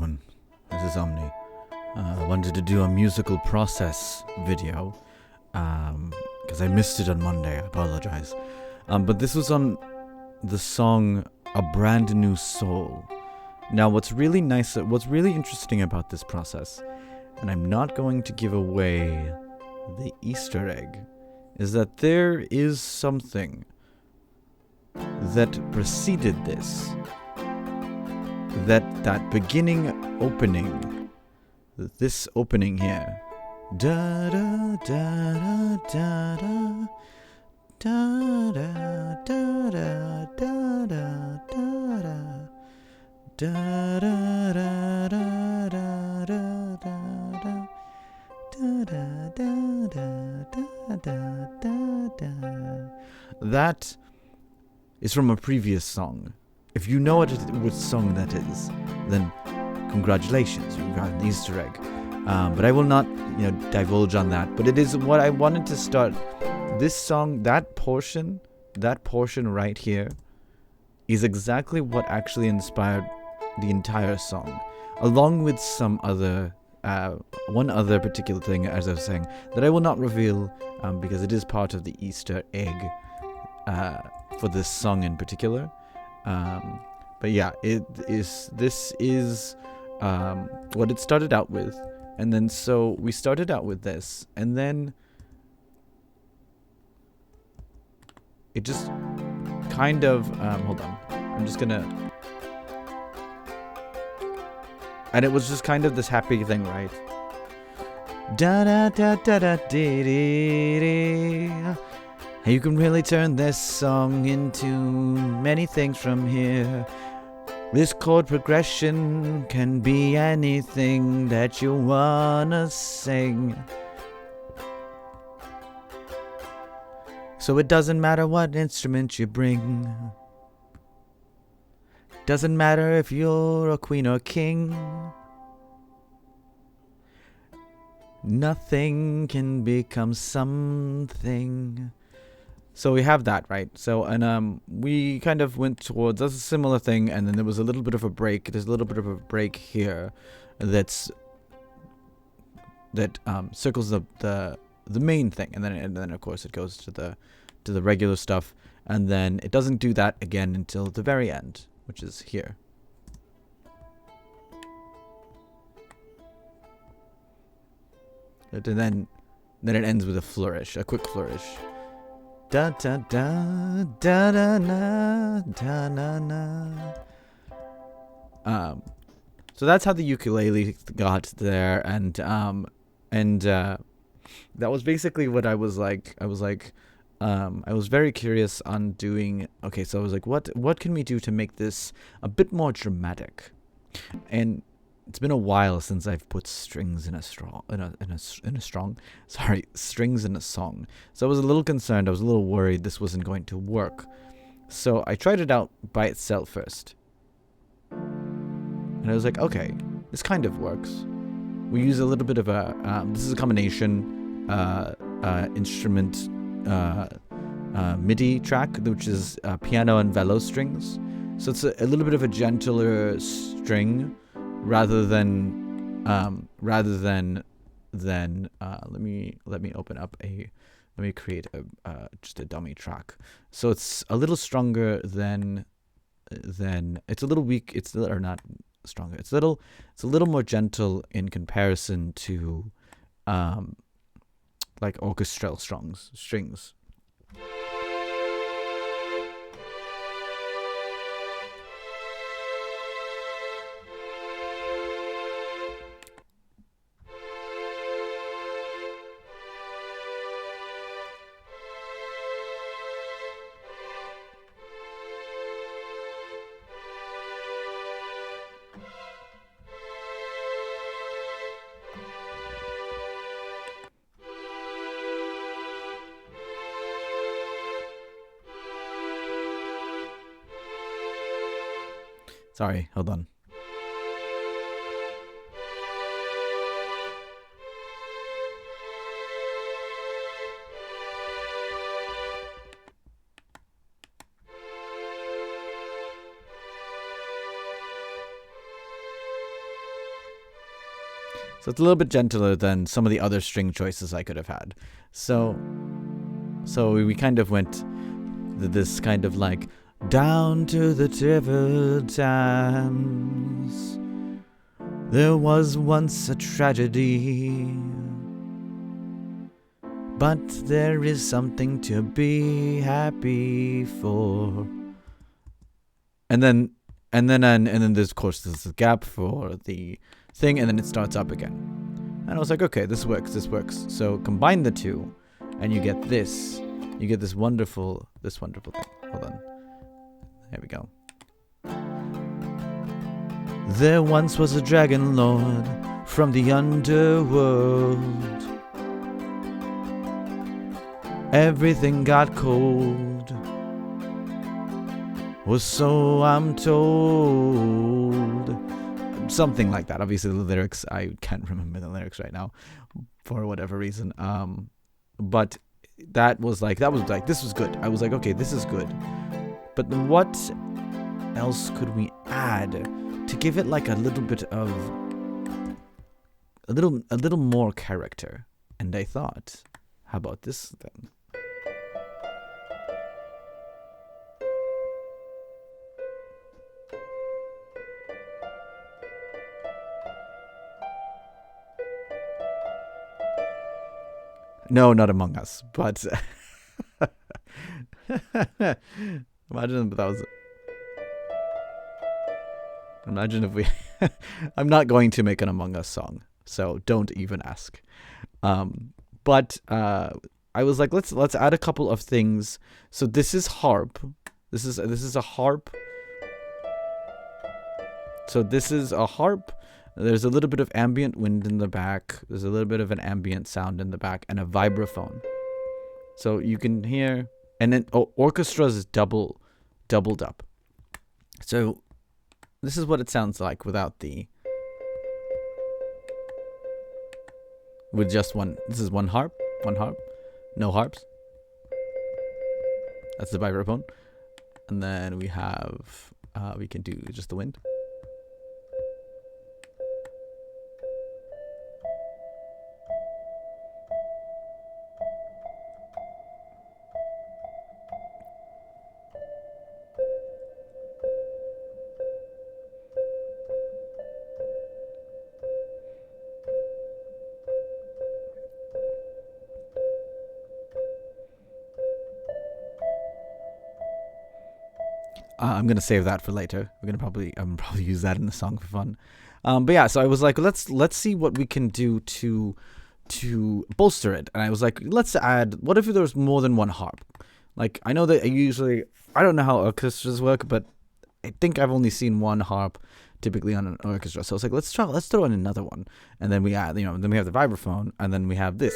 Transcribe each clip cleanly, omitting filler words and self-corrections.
everyone. This is Omni. I wanted to do a musical process video because I missed it on Monday. I apologize. But this was on the song A Brand New Soul. Now, what's really interesting about this process, and I'm not going to give away the Easter egg, is that there is something that preceded this. That beginning opening, this opening here, da da da da da da da da da da da da da da. That is from a previous song. If you know what song that is, then congratulations, you've got an Easter egg. But I will not, divulge on that. But it is what I wanted to start. This song, that portion right here, is exactly what actually inspired the entire song, along with some other, one other particular thing, as I was saying, that I will not reveal because it is part of the Easter egg for this song in particular. But yeah, this is what it started out with, and then so we started out with this, and then it just kind of hold on, I'm just gonna, and it was just kind of this happy thing, right? Da da da da da dee dee dee. You can really turn this song into many things from here. This chord progression can be anything that you wanna sing. So it doesn't matter what instrument you bring. Doesn't matter if you're a queen or king. Nothing can become something. So we have that, right? So, and we kind of went towards a similar thing, and then there was a little bit of a break. There's a little bit of a break here that circles the main thing, and then of course it goes to the regular stuff, and then it doesn't do that again until the very end, which is here. And then it ends with a flourish, a quick flourish. Da da da da da na da na na. So that's how the ukulele got there, and that was basically what I was like. I was very curious on doing. Okay, so I was like, what can we do to make this a bit more dramatic? And it's been a while since I've put strings in a song. So I was a little concerned. I was a little worried this wasn't going to work. So I tried it out by itself first. And I was like, okay, this kind of works. We use a little bit of this is a combination instrument MIDI track, which is piano and velo strings. So it's a little bit of a gentler string. Rather than let me open up let me create just a dummy track. So it's a little stronger than it's a little weak. Or not stronger. It's a little more gentle in comparison to like orchestral strings. Sorry, hold on. So it's a little bit gentler than some of the other string choices I could have had. So we kind of went this kind of like down to the river Thames. There was once a tragedy, but there is something to be happy for. And then there's of course there's a gap for the thing, and then it starts up again. And I was like, okay, this works. So combine the two, and you get this. You get this wonderful thing. Hold on. There we go. There once was a dragon lord from the underworld. Everything got cold, or so I'm told. Something like that. Obviously the lyrics, I can't remember the lyrics right now for whatever reason. But that was this was good. I was like, okay, this is good. But what else could we add to give it like a little bit of a little more character? And I thought, how about this then? No, not Among Us, but imagine if that was. Imagine if we. I'm not going to make an Among Us song, so don't even ask. But I was like, let's add a couple of things. So this is harp. This is a harp. So this is a harp. There's a little bit of ambient wind in the back. There's a little bit of an ambient sound in the back, and a vibraphone. So you can hear, and then orchestras is doubled up. So this is what it sounds like with just one. This is one harp, no harps. That's the vibraphone, and then we have we can do just the wind. I'm gonna save that for later. I'm probably use that in the song for fun. But yeah, so I was like, let's see what we can do to bolster it. And I was like, let's add. What if there was more than one harp? Like, I know that I don't know how orchestras work, but I think I've only seen one harp typically on an orchestra. So I was like, let's throw in another one. And then we add, then we have the vibraphone, and then we have this.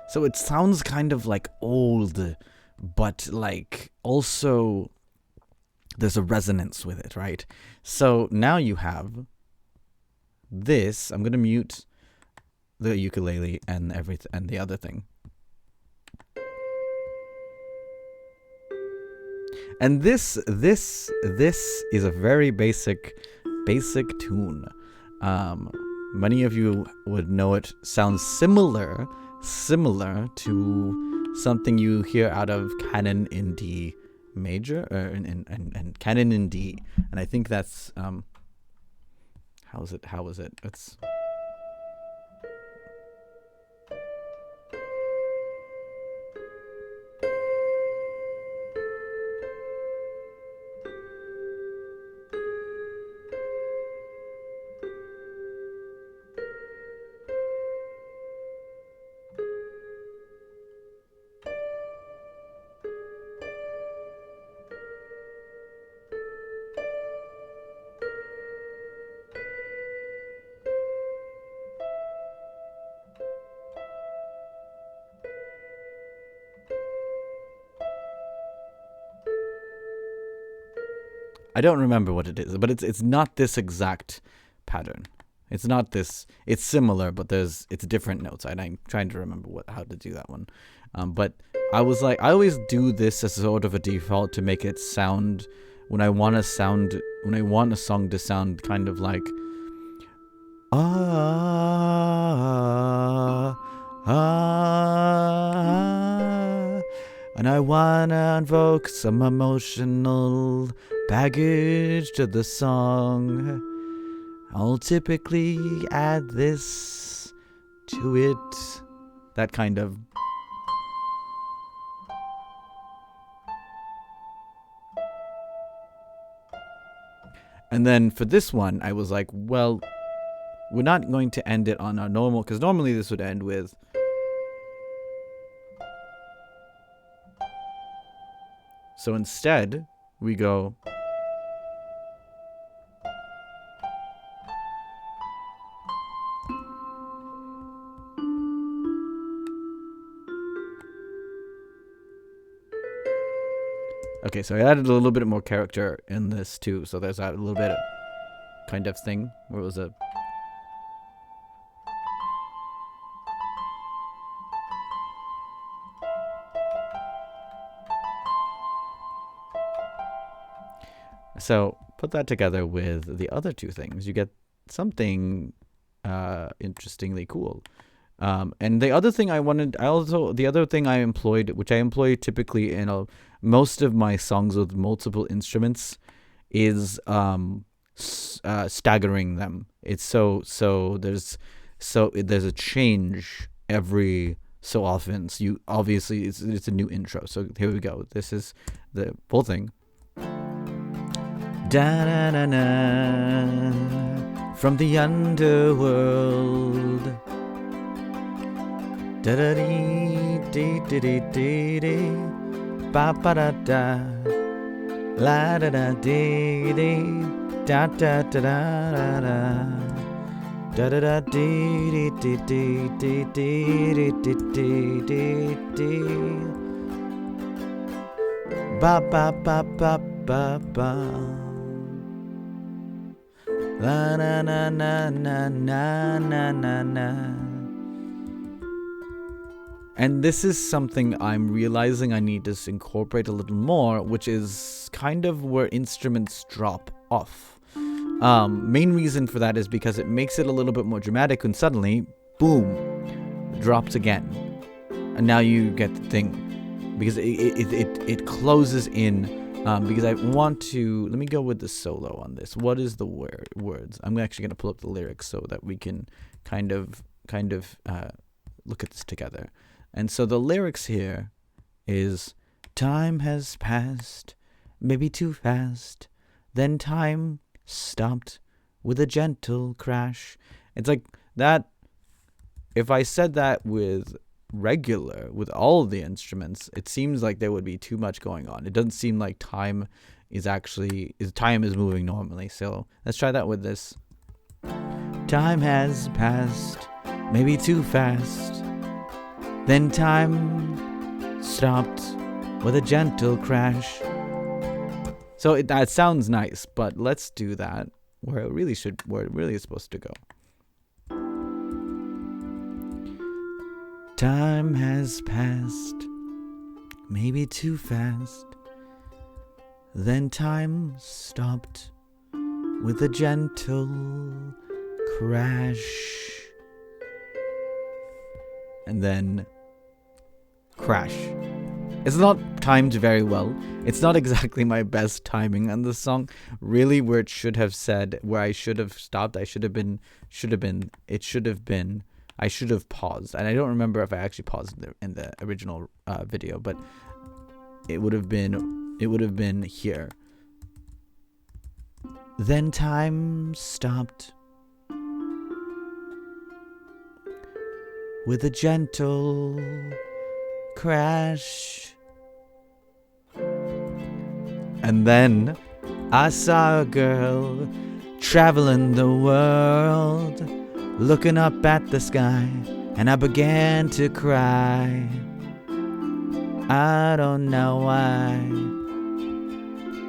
So it sounds kind of like old, but like also there's a resonance with it, right? So now you have this. I'm gonna mute the ukulele and the other thing. And this is a very basic tune. Many of you would know it. Sounds similar to something you hear out of Canon in D major, and Canon in D, and I think that's how is it? It's I don't remember what it is, but it's not this exact pattern. It's not this. It's similar, but it's different notes. And I'm trying to remember how to do that one. But I was like, I always do this as sort of a default to make it sound when I want a song to sound kind of like and I wanna invoke some emotional baggage to the song. I'll typically add this to it. That kind of. And then for this one, I was like, well, we're not going to end it on our normal, because normally this would end with. So instead, we go. Okay, so I added a little bit more character in this too. So there's that little bit of kind of thing where it was a. So put that together with the other two things, you get something interestingly cool. And the other thing the other thing I employed, which I employ typically in most of my songs with multiple instruments, is staggering them. It's so there's a change every so often. So you obviously it's a new intro. So here we go. This is the whole thing. Da da da da, from the underworld. Da da dee dee dee dee dee dee, ba ba da da, la da da dee dee, da da da da da da, da da da dee dee dee dee dee dee dee dee dee dee, ba ba ba ba ba ba. La na na na na na na na na. And this is something I'm realizing I need to incorporate a little more, which is kind of where instruments drop off. Main reason for that is because it makes it a little bit more dramatic and suddenly, boom, drops again. And now you get the thing. Because it closes in. Because I want to, let me go with the solo on this. What is the words? I'm actually going to pull up the lyrics so that we can kind of look at this together. And so the lyrics here is, time has passed, maybe too fast, then time stopped with a gentle crash. It's like that. If I said that with all the instruments, it seems like there would be too much going on. It doesn't seem like time is moving normally. So let's try that with this. Time has passed, maybe too fast, then time stopped with a gentle crash. So that sounds nice, but let's do that where it really is supposed to go. Time has passed, maybe too fast, then time stopped with a gentle crash. And then crash. It's not timed very well. It's not exactly my best timing on the song. Really, where it should have said, where I should have stopped, I should have paused. And I don't remember if I actually paused in the original video, but it would have been here. Then time stopped with a gentle crash. And then I saw a girl traveling the world, looking up at the sky, and I began to cry. I don't know why.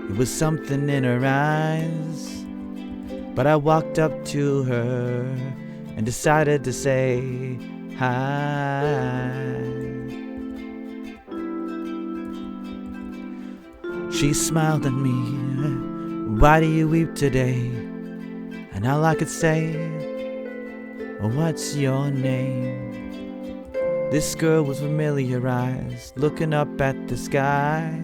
It was something in her eyes but I walked up to her and decided to say hi. She smiled at me, why do you weep today? And all I could say, what's your name? This girl with familiar eyes, looking up at the sky.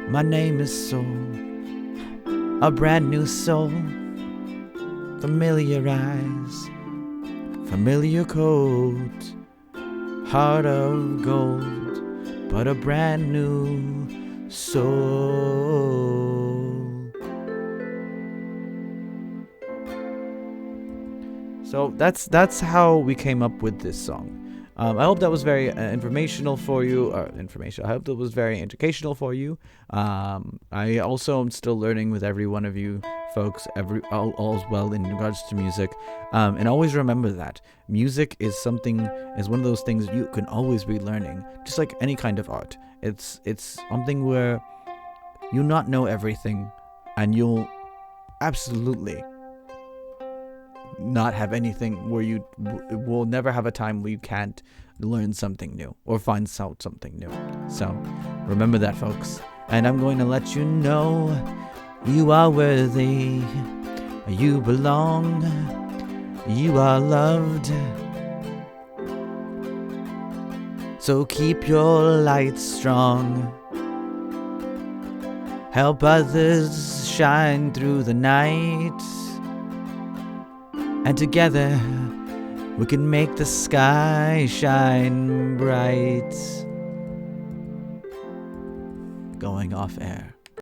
My name is Seol, a brand new soul. Familiar eyes, familiar coat, heart of gold, but a brand new soul. So that's how we came up with this song. I hope that was very informational for you. I hope that was very educational for you. I also am still learning with every one of you folks. All's well in regards to music. And always remember that music is one of those things you can always be learning, just like any kind of art. It's something where you'll not know everything, and you'll absolutely not have anything where you will never have a time where you can't learn something new or find out something new. So remember that, folks. And I'm going to let you know you are worthy, you belong, you are loved. So keep your light strong, help others shine through the night, and together we can make the sky shine bright. Going off air.